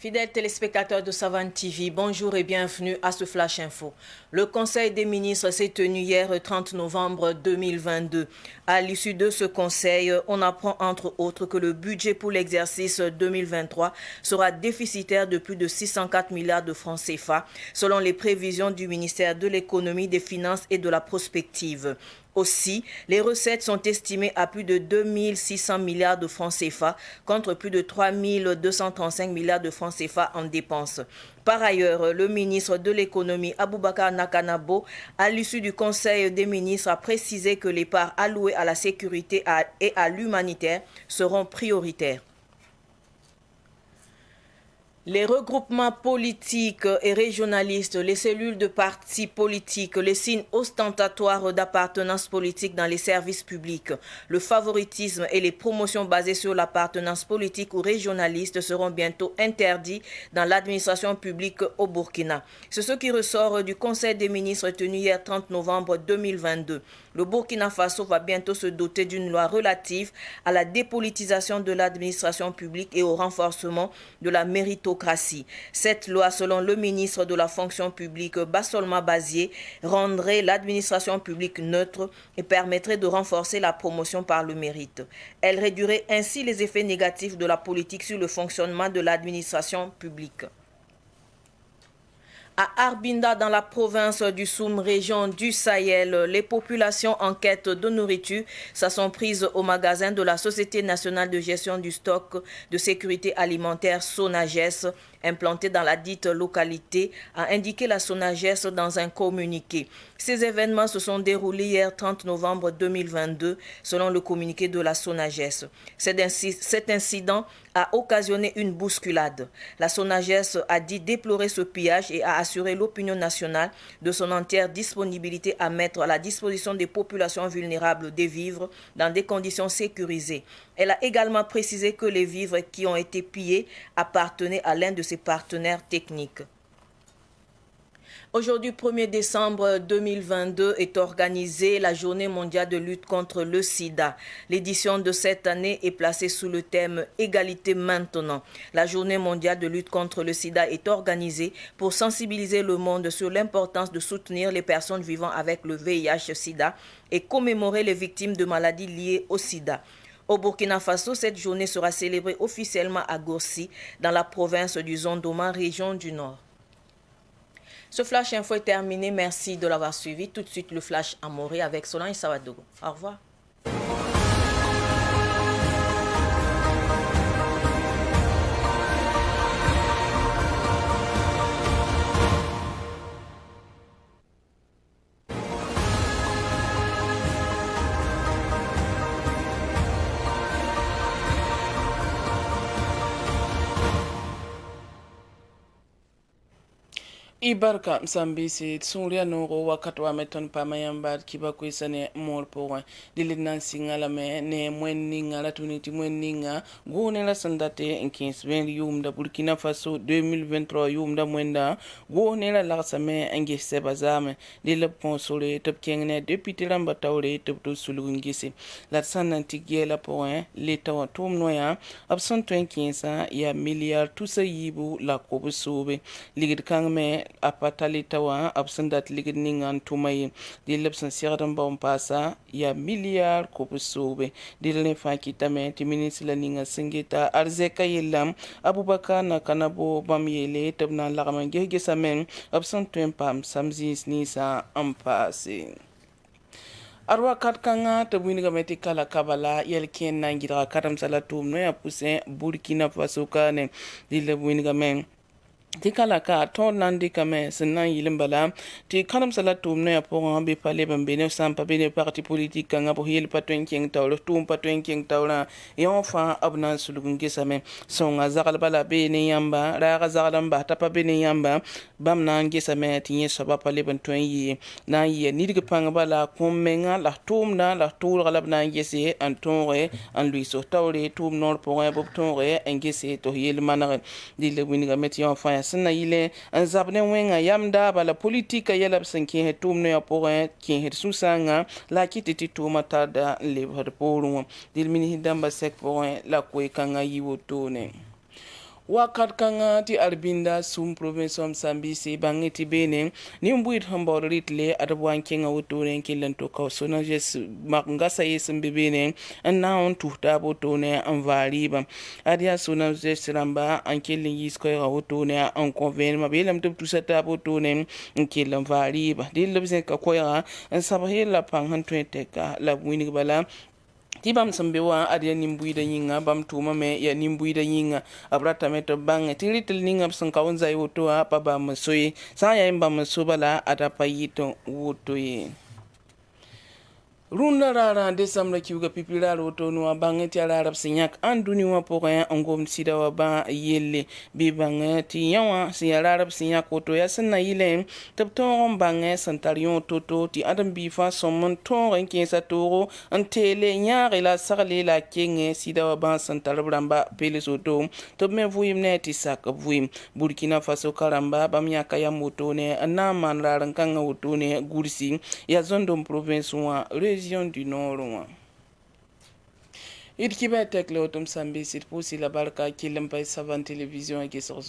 Fidèles téléspectateurs de Savane TV, bonjour et bienvenue à ce Flash Info. Le Conseil des ministres s'est tenu hier 30 novembre 2022. À l'issue de ce conseil, on apprend entre autres que le budget pour l'exercice 2023 sera déficitaire de plus de 604 milliards de francs CFA, selon les prévisions du ministère de l'Économie, des Finances et de la Prospective. Aussi, les recettes sont estimées à plus de 2600 milliards de francs CFA contre plus de 3235 milliards de francs CFA en dépenses. Par ailleurs, le ministre de l'Économie, Aboubakar Nakanabo, à l'issue du Conseil des ministres, a précisé que les parts allouées à la sécurité et à l'humanitaire seront prioritaires. Les regroupements politiques et régionalistes, les cellules de partis politiques, les signes ostentatoires d'appartenance politique dans les services publics, le favoritisme et les promotions basées sur l'appartenance politique ou régionaliste seront bientôt interdits dans l'administration publique au Burkina. C'est ce qui ressort du Conseil des ministres tenu hier 30 novembre 2022. Le Burkina Faso va bientôt se doter d'une loi relative à la dépolitisation de l'administration publique et au renforcement de la méritocratie. Cette loi, selon le ministre de la fonction publique, Bassolma Bazier, rendrait l'administration publique neutre et permettrait de renforcer la promotion par le mérite. Elle réduirait ainsi les effets négatifs de la politique sur le fonctionnement de l'administration publique. À Arbinda, dans la province du Soum, région du Sahel, les populations en quête de nourriture se sont prises au magasin de la Société nationale de gestion du stock de sécurité alimentaire SONAGES, implanté dans la dite localité, a indiqué la SONAGES dans un communiqué. Ces événements se sont déroulés hier 30 novembre 2022, selon le communiqué de la SONAGES. Cet incident a occasionné une bousculade. La SONAGES a dit déplorer ce pillage et a assuré l'opinion nationale de son entière disponibilité à mettre à la disposition des populations vulnérables des vivres dans des conditions sécurisées. Elle a également précisé que les vivres qui ont été pillés appartenaient à l'un de ses partenaires techniques. Aujourd'hui, 1er décembre 2022, est organisée la Journée mondiale de lutte contre le sida. L'édition de cette année est placée sous le thème « Égalité maintenant ». La Journée mondiale de lutte contre le sida est organisée pour sensibiliser le monde sur l'importance de soutenir les personnes vivant avec le VIH-Sida et commémorer les victimes de maladies liées au sida. Au Burkina Faso, cette journée sera célébrée officiellement à Gourcy, dans la province du Zondoma, région du Nord. Ce Flash Info est terminé. Merci de l'avoir suivi. Tout de suite, le Flash Amoré avec Solange Sawadogo. Au revoir. Ibarka Msambisi tsunria noro wakati wa meton pamayamba kiba kuisane mol point dilinan singala me ne mwenni ngala tuniti mwenni nga gone la sandate 15 yum da Burkina Faso 2023 yum da mwenda gone la laksame ngi sebazame dile ponsole top kengne depuis lamba tawle top to sulungisi la sananti gela point leta tum noya absent 15 ya milliard tout ça yibu la kobusobe ligid kangme apatali tawa absendat ligid ningan tumay di lepsan siratan ba pasa ya milliard ko busobe di le faki tame ti ministre la ninga singita arzeka yelam Aboubakar Nakanabo bam yele tabna lagama gege samen absent pam samzis nisa ampase arwa katkanga tabuni gameti kala kabala yelken nangira karam salatum no ya pousse Burkina Faso kane di le buni gamen tikala ka ton nandi kame sinan yilimbala ti kanam salatum no ya ponga be pale bambe ne sampa be ne parti politique kanga bo hil patwen king tawlo tum patwen king tawla et enfin abna sulugun gesame songa zagal bala be ne yamba ra ga zagalam ba tapa be ne yamba bam nan gesame ti yesa pale ban twen yi na yi ni diga panga bala kommenga la tum na la tour galab na gese antonre an lui so tawle tum nor ponga bo tonre en gese to yil manare dile winiga meti enfin sẽn yɩle n zab ne wẽnga yamda bala politika yɛla b sẽn kẽes tʋʋm ne ya pʋgẽ kẽesd sũ-sãngã la a kɩtɩ tɩ tʋʋmã tarda n lebsd poorẽ wã dɩl minis dãmba sɛk pʋgẽ la koe-kãngã yi wotone wakat kanga ti arbinda sum province of Sambisi bangeti bene ni mbuit hambor ritle adabwan kenga wutone kilan to ka sona jes ngasa yesim bebene annaon tuhta botone an variba adia sona jes ramba an kilin yisko ya wutone an conven mabelam to tusata botone kilan variba dilobse ka koya an sabahela panghan tweteka la winig bala tibam sambewa adia nimbuida yinga bam tuma me ya nimbuida yinga abrata meto bang tiritil ninga sun kaunza yoto pa ba masoi sa ya imba masubala atapa yito woto ye runda rara desamla kiuga pipila roto no bangeti ala arab sinyak anduni wa poka angom sida wa ba yelle bi bangeti yawa si ala arab sinyak oto ya sanna yile tabton bange santarion toto ti adam bi fa somon ton renke sa toro antele nyaare la sarle la kenge sida wa ba santar bramba pele soto to me vuim neti sak vuim burkina faso karamba bam yaka ya moto ne na man raran kan oto ne gursi ya zondom province wa région du Nord. Il qui va être le automne samedi, c'est pour si la barca qui l'aime pas savant télévision et qui sort.